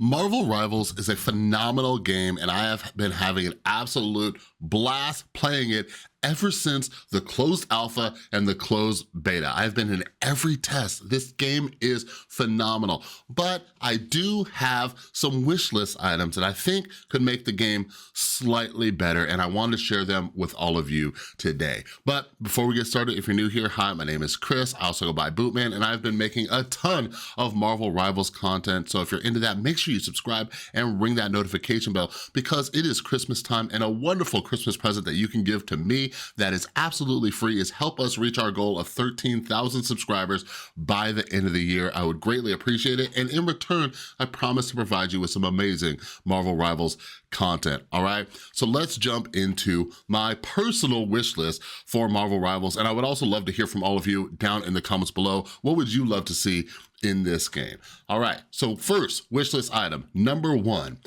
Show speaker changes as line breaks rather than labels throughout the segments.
Marvel Rivals is a phenomenal game, and I have been having an absolute blast playing it ever since the closed alpha and the closed beta. I've been in every test. This game is phenomenal, but I do have some wish list items that I think could make the game slightly better, and I wanted to share them with all of you today. But before we get started, if you're new here, hi, my name is Chris. I also go by Bootman, and I've been making a ton of Marvel Rivals content, so if you're into that, make sure you subscribe and ring that notification bell, because it is Christmas time, and a wonderful Christmas present that you can give to me that is absolutely free is help us reach our goal of 13,000 subscribers by the end of the year. I would greatly appreciate it, and in return, I promise to provide you with some amazing Marvel Rivals content, all right? So let's jump into my personal wish list for Marvel Rivals, and I would also love to hear from all of you down in the comments below. What would you love to see in this game? All right, so first, wish list item, number 1,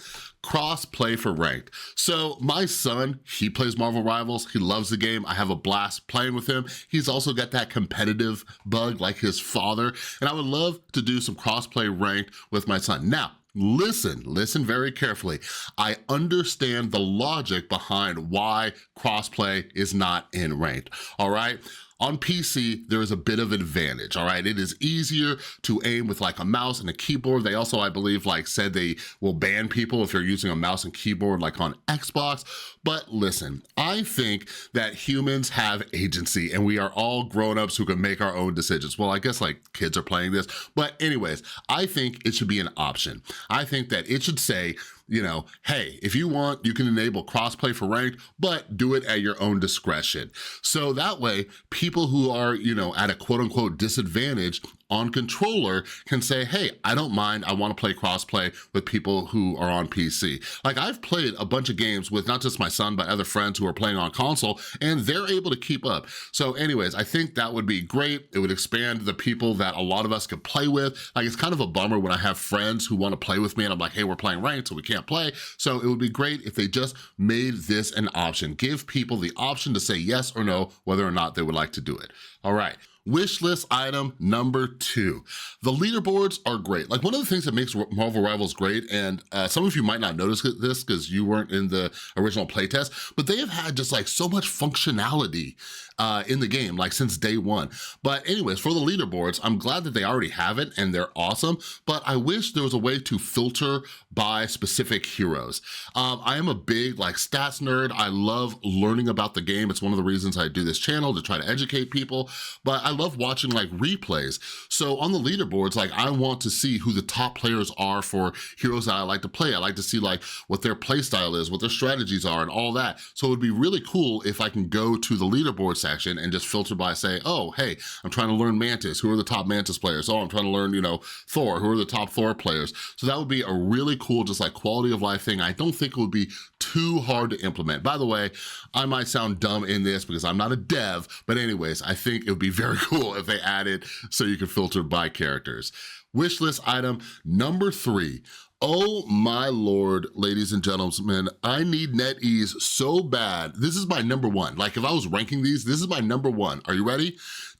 cross-play for ranked. So my son, he plays Marvel Rivals, he loves the game, I have a blast playing with him. He's also got that competitive bug like his father, and I would love to do some cross-play ranked with my son. Now, listen very carefully. I understand the logic behind why crossplay is not in ranked, all right? On PC, there is a bit of advantage, all right? It is easier to aim with like a mouse and a keyboard. They also, I believe, like said they will ban people if you're using a mouse and keyboard like on Xbox. But listen, I think that humans have agency and we are all grown-ups who can make our own decisions. Well, I guess like kids are playing this, but anyways, I think it should be an option. I think that it should say, you know, hey, if you want, you can enable crossplay for ranked, but do it at your own discretion. So that way, people who are, you know, at a quote unquote disadvantage on controller can say, hey, I don't mind, I wanna play crossplay with people who are on PC. Like I've played a bunch of games with not just my son, but other friends who are playing on console, and they're able to keep up. So anyways, I think that would be great. It would expand the people that a lot of us could play with. Like it's kind of a bummer when I have friends who wanna play with me and I'm like, hey, we're playing ranked, so we can't play. So it would be great if they just made this an option. Give people the option to say yes or no, whether or not they would like to do it. All right. Wish list item number 2. The leaderboards are great. Like one of the things that makes Marvel Rivals great, and some of you might not notice this because you weren't in the original playtest, but they have had just like so much functionality in the game, like since day one. But anyways, for the leaderboards, I'm glad that they already have it and they're awesome, but I wish there was a way to filter by specific heroes. I am a big like stats nerd. I love learning about the game. It's one of the reasons I do this channel, to try to educate people, but I love watching like replays. So on the leaderboards, like I want to see who the top players are for heroes that I like to play. I like to see like what their play style is, what their strategies are and all that. So it would be really cool if I can go to the leaderboard section and just filter by say, oh, hey, I'm trying to learn Mantis. Who are the top Mantis players? Oh, I'm trying to learn, you know, Thor. Who are the top Thor players? So that would be a really cool, just like quality of life thing. I don't think it would be too hard to implement. By the way, I might sound dumb in this because I'm not a dev, but anyways, I think it would be very cool if they added so you can filter by characters. Wish list item number 3. Oh my Lord, ladies and gentlemen, I need NetEase so bad. This is my number 1. Like if I was ranking these, this is my number 1. Are you ready?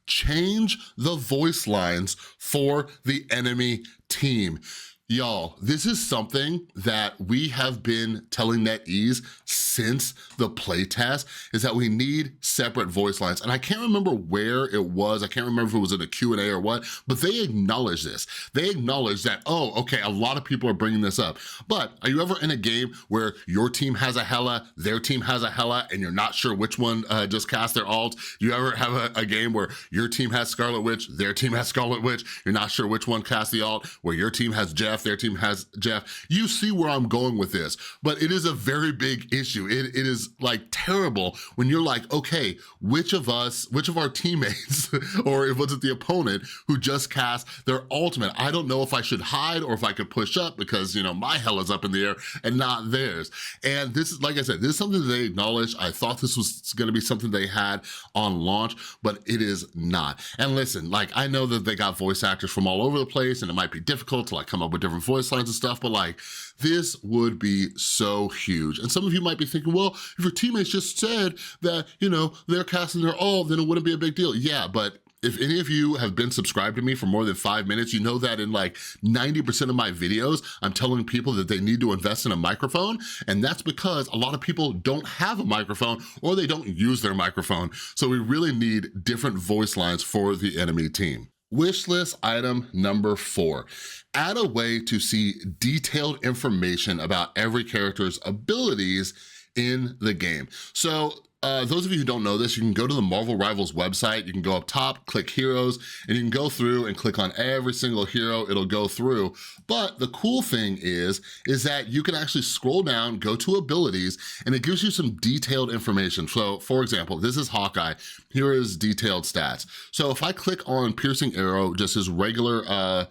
Change the voice lines for the enemy team. Y'all, this is something that we have been telling NetEase since the playtest, is that we need separate voice lines. And I can't remember where it was. I can't remember if it was in a Q&A or what, but they acknowledge this. They acknowledge that, oh, okay, a lot of people are bringing this up. But are you ever in a game where your team has a Hela, their team has a Hela, and you're not sure which one just cast their ult? Do you ever have a game where your team has Scarlet Witch, their team has Scarlet Witch, you're not sure which one cast the ult, where your team has Jeff, their team has Jeff? You see where I'm going with this, but it is a very big issue. It is like terrible when you're like, okay, which of our teammates, or was it the opponent who just cast their ultimate? I don't know if I should hide or if I could push up because, you know, my hell is up in the air and not theirs. And this is, like I said, this is something that they acknowledge. I thought this was gonna be something they had on launch, but it is not. And listen, like I know that they got voice actors from all over the place and it might be difficult to like come up with different voice lines and stuff, but like this would be so huge. And some of you might be thinking, well, if your teammates just said that, you know, they're casting their all, then it wouldn't be a big deal. Yeah, but If any of you have been subscribed to me for more than 5 minutes, you know that in like 90% of my videos, I'm telling people that they need to invest in a microphone, and that's because a lot of people don't have a microphone or they don't use their microphone. So we really need different voice lines for the enemy team. Wishlist item number 4, add a way to see detailed information about every character's abilities in the game. So those of you who don't know this, you can go to the Marvel Rivals website, you can go up top, click Heroes, and you can go through and click on every single hero, it'll go through. But the cool thing is that you can actually scroll down, go to abilities, and it gives you some detailed information. So for example, this is Hawkeye, here is detailed stats. So if I click on Piercing Arrow, just his regular,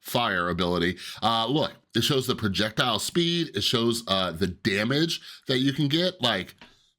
fire ability, look, it shows the projectile speed, it shows the damage that you can get, like,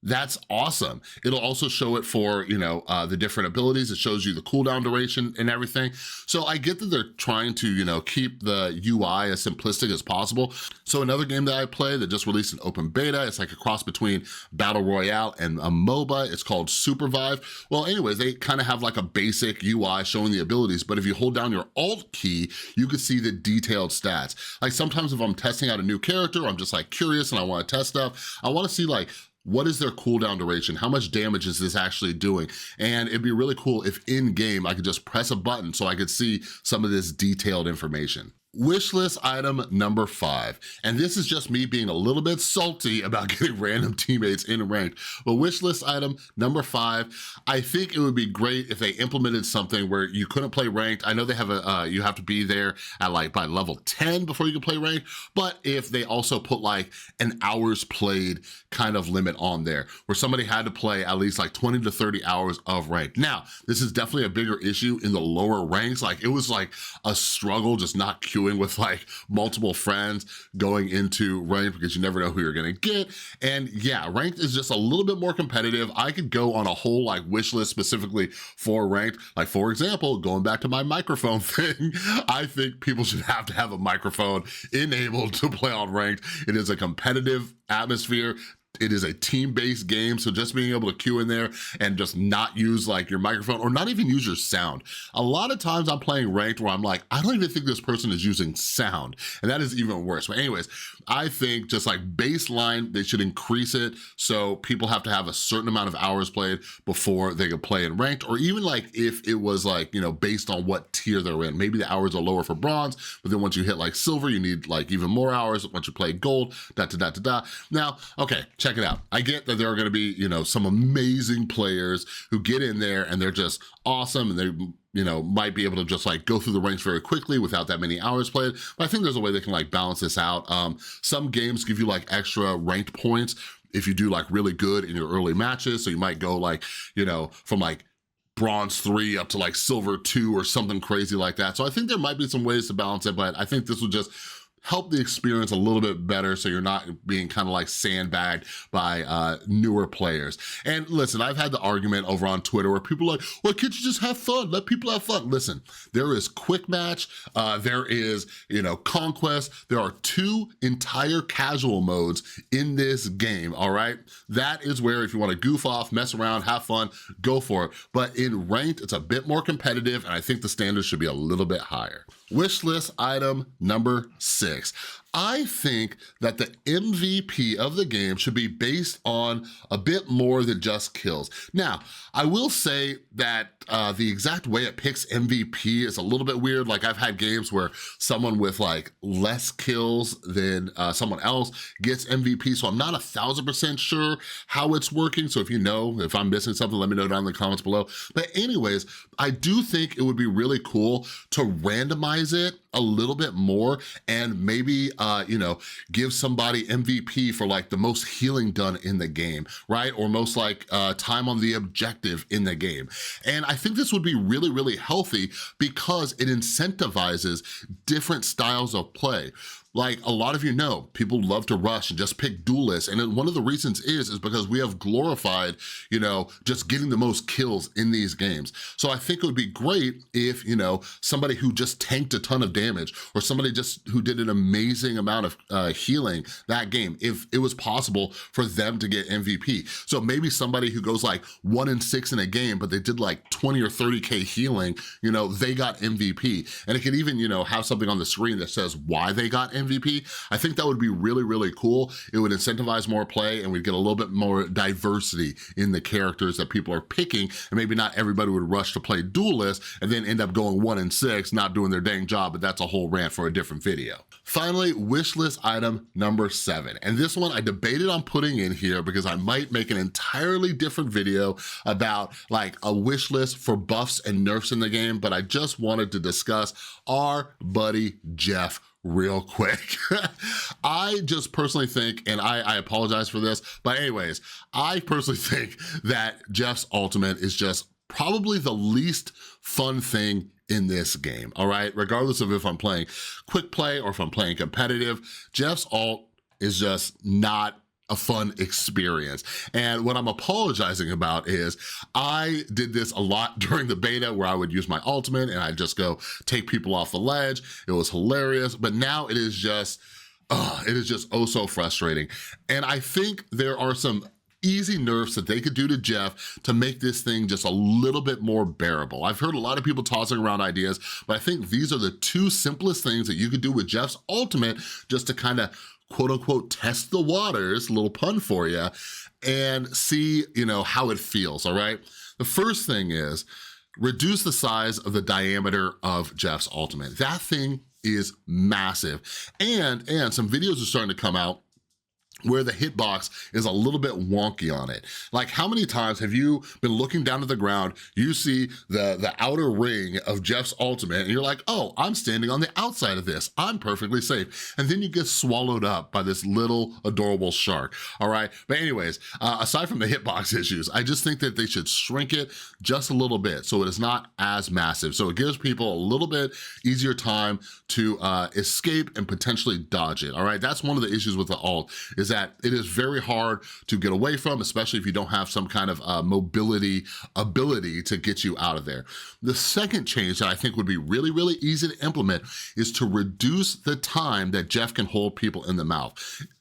that's awesome. It'll also show it for, the different abilities. It shows you the cooldown duration and everything. So I get that they're trying to, keep the UI as simplistic as possible. So another game that I play that just released an open beta, it's like a cross between Battle Royale and a MOBA. It's called Supervive. Well, anyways, they kind of have like a basic UI showing the abilities, but if you hold down your Alt key, you can see the detailed stats. Like sometimes if I'm testing out a new character, I'm just like curious and I want to test stuff, I want to see like, what is their cooldown duration? How much damage is this actually doing? And it'd be really cool if in-game I could just press a button so I could see some of this detailed information. Wishlist item number 5, and this is just me being a little bit salty about getting random teammates in ranked, but wishlist item number 5, I think it would be great if they implemented something where you couldn't play ranked. I know they have a, you have to be there at like by level 10 before you can play ranked, but if they also put like an hours played kind of limit on there, where somebody had to play at least like 20 to 30 hours of ranked. Now, this is definitely a bigger issue in the lower ranks. Like it was like a struggle just not queuing with like multiple friends going into ranked because you never know who you're gonna get. And yeah, ranked is just a little bit more competitive. I could go on a whole like wish list specifically for ranked. Like for example, going back to my microphone thing, I think people should have to have a microphone enabled to play on ranked. It is a competitive atmosphere. It is a team-based game, so just being able to queue in there and just not use like your microphone or not even use your sound. A lot of times I'm playing ranked where I'm like, I don't even think this person is using sound, and that is even worse. But anyways, I think just like baseline, they should increase it so people have to have a certain amount of hours played before they can play in ranked, or even like if it was like, based on what tier they're in. Maybe the hours are lower for bronze, but then once you hit like silver, you need like even more hours. Once you play gold, da-da-da-da-da. Now, okay, check it out. I get that there are gonna be, some amazing players who get in there and they're just awesome and they, might be able to just like go through the ranks very quickly without that many hours played. But I think there's a way they can like balance this out. Some games give you like extra ranked points if you do like really good in your early matches. So you might go like, from like bronze 3 up to like silver 2 or something crazy like that. So I think there might be some ways to balance it, but I think this will just help the experience a little bit better so you're not being kind of like sandbagged by newer players. And listen, I've had the argument over on Twitter where people are like, well, can't you just have fun? Let people have fun. Listen, there is quick match, there is, conquest. There are 2 entire casual modes in this game, all right? That is where if you want to goof off, mess around, have fun, go for it. But in ranked, it's a bit more competitive, and I think the standards should be a little bit higher. Wishlist item number 6. I think that the MVP of the game should be based on a bit more than just kills. Now, I will say that the exact way it picks MVP is a little bit weird. Like I've had games where someone with like less kills than someone else gets MVP, so I'm not 1000% sure how it's working. So if I'm missing something, let me know down in the comments below. But anyways, I do think it would be really cool to randomize it a little bit more and maybe, give somebody MVP for like the most healing done in the game, right? Or most like time on the objective in the game. And I think this would be really, really healthy because it incentivizes different styles of play. like a lot of you know, people love to rush and just pick duelists. And then one of the reasons is because we have glorified, you know, just getting the most kills in these games. So I think it would be great if, you know, somebody who just tanked a ton of damage or somebody just who did an amazing amount of healing that game, if it was possible for them to get MVP. So maybe somebody who goes like 1 in 6 in a game, but they did like 20 or 30K healing, you know, they got MVP. And it could even, you know, have something on the screen that says why they got MVP. I think that would be really, really cool. It would incentivize more play and we'd get a little bit more diversity in the characters that people are picking, and maybe not everybody would rush to play duelist and then end up going 1 in 6, not doing their dang job, but that's a whole rant for a different video. Finally, wish list item number 7. And this one I debated on putting in here because I might make an entirely different video about like a wish list for buffs and nerfs in the game, but I just wanted to discuss our buddy Jeff real quick. I just personally think, and I apologize for this, but anyways, I personally think that Jeff's ultimate is just probably the least fun thing in this game, all right? Regardless of if I'm playing quick play or if I'm playing competitive, Jeff's ult is just not a fun experience. And what I'm apologizing about is I did this a lot during the beta where I would use my ultimate and I'd just go take people off the ledge. It was hilarious, but now it is just oh so frustrating. And I think there are some easy nerfs that they could do to Jeff to make this thing just a little bit more bearable. I've heard a lot of people tossing around ideas, but I think these are the 2 simplest things that you could do with Jeff's ultimate just to kind of quote unquote test the waters, a little pun for you, and see, you know, how it feels, all right? The first thing is reduce the size of the diameter of Jeff's ultimate. That thing is massive. And some videos are starting to come out where the hitbox is a little bit wonky on it. Like how many times have you been looking down at the ground, you see the outer ring of Jeff's ultimate and you're like, oh, I'm standing on the outside of this, I'm perfectly safe. And then you get swallowed up by this little adorable shark, all right? But anyways, aside from the hitbox issues, I just think that they should shrink it just a little bit so it is not as massive. So it gives people a little bit easier time to escape and potentially dodge it, all right? That's one of the issues with the ult, is that it is very hard to get away from, especially if you don't have some kind of mobility ability to get you out of there. The second change that I think would be really, really easy to implement is to reduce the time that Jeff can hold people in the mouth.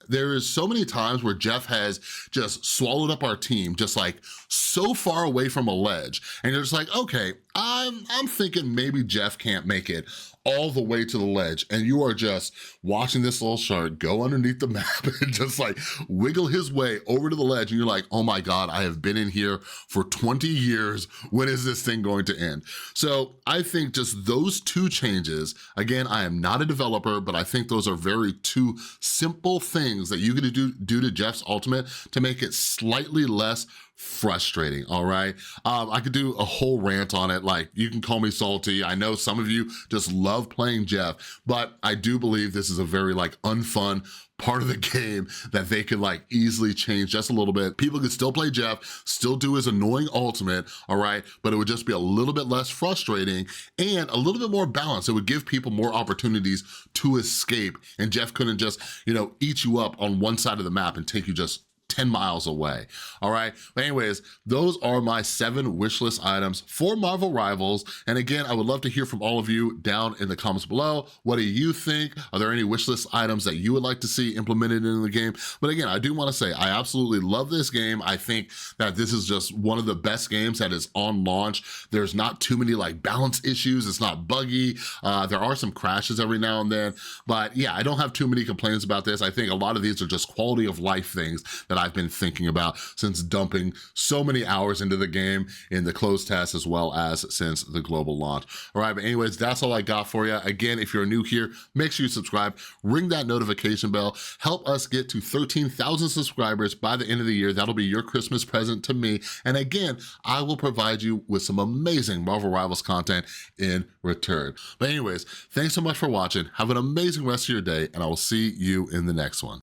There is so many times where Jeff has just swallowed up our team, just like so far away from a ledge. And you're just like, okay, I'm thinking maybe Jeff can't make it all the way to the ledge. And you are just watching this little shark go underneath the map and just like wiggle his way over to the ledge. And you're like, oh my God, I have been in here for 20 years. When is this thing going to end? So I think just those 2 changes, again, I am not a developer, but I think those are very 2 simple things that you could do to Jeff's ultimate to make it slightly less frustrating, all right? I could do a whole rant on it, like you can call me salty. I know some of you just love playing Jeff, but I do believe this is a very like unfun part of the game that they could like easily change just a little bit. People could still play Jeff, still do his annoying ultimate, all right? But it would just be a little bit less frustrating and a little bit more balanced. It would give people more opportunities to escape, and Jeff couldn't just, you know, eat you up on one side of the map and take you just 10 miles away, all right? But anyways, those are my 7 wishlist items for Marvel Rivals. And again, I would love to hear from all of you down in the comments below. What do you think? Are there any wishlist items that you would like to see implemented in the game? But again, I do wanna say, I absolutely love this game. I think that this is just one of the best games that is on launch. There's not too many like balance issues. It's not buggy. There are some crashes every now and then, but yeah, I don't have too many complaints about this. I think a lot of these are just quality of life things that I've been thinking about since dumping so many hours into the game in the closed test as well as since the global launch. All right, but anyways, that's all I got for you. Again, if you're new here, make sure you subscribe, ring that notification bell, help us get to 13,000 subscribers by the end of the year. That'll be your Christmas present to me. And again, I will provide you with some amazing Marvel Rivals content in return. But anyways, thanks so much for watching. Have an amazing rest of your day, and I will see you in the next one.